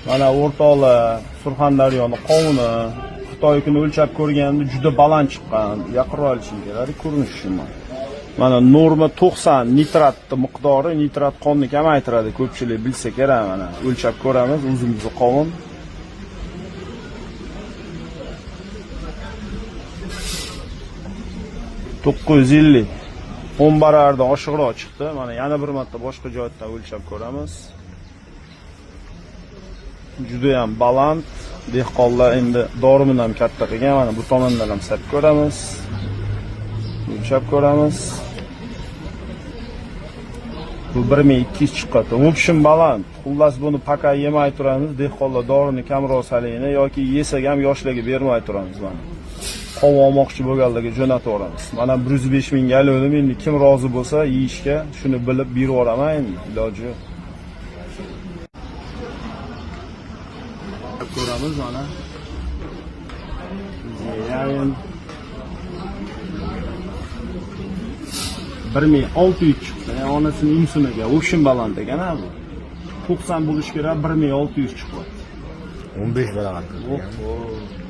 Mana o'rtoqlar Surxondaryoning qovuni Xitoykini o'lchab ko'rganda juda baland chiqqan. Yaqinroq olishim kerak, ko'rinishi shunday. Mana norma 90 nitratning miqdori, nitrat qonni kamaytiradi, ko'pchilik bilsa kerak. Mana o'lchab ko'ramiz, o'zimizning qovun. $950 10 barardan oshiqroq chiqdi. Mana yana bir marta boshqa joydan o'lchab ko'ramiz. Juda ham baland. Dehqonlar endi dorimini ham katta qilgan. Mana bu tomondan ham sap ko'ramiz. O'lchab ko'ramiz. Bu 1200 chiqadi. U общем baland. Xullas buni paka yemay turamiz. Dehqonlar dorini kamroq salayni yoki yesak ham yoshlarga bermay turamiz mana. Qov olmoqchi bo'lganlarga jo'natib yuboramiz. Mana 105 mingga oldim. Endi kim rozi bo'lsa yeyishga shuni bilib berib yuboraman endi. Iloji yo'q. Ko'ramiz mana. Yayin 1600 chiqdi. Onasining insuniga o'shin baland ekan bu. 90 bo'lish kerak, 1600 chiqdi. 15 baland. Oh.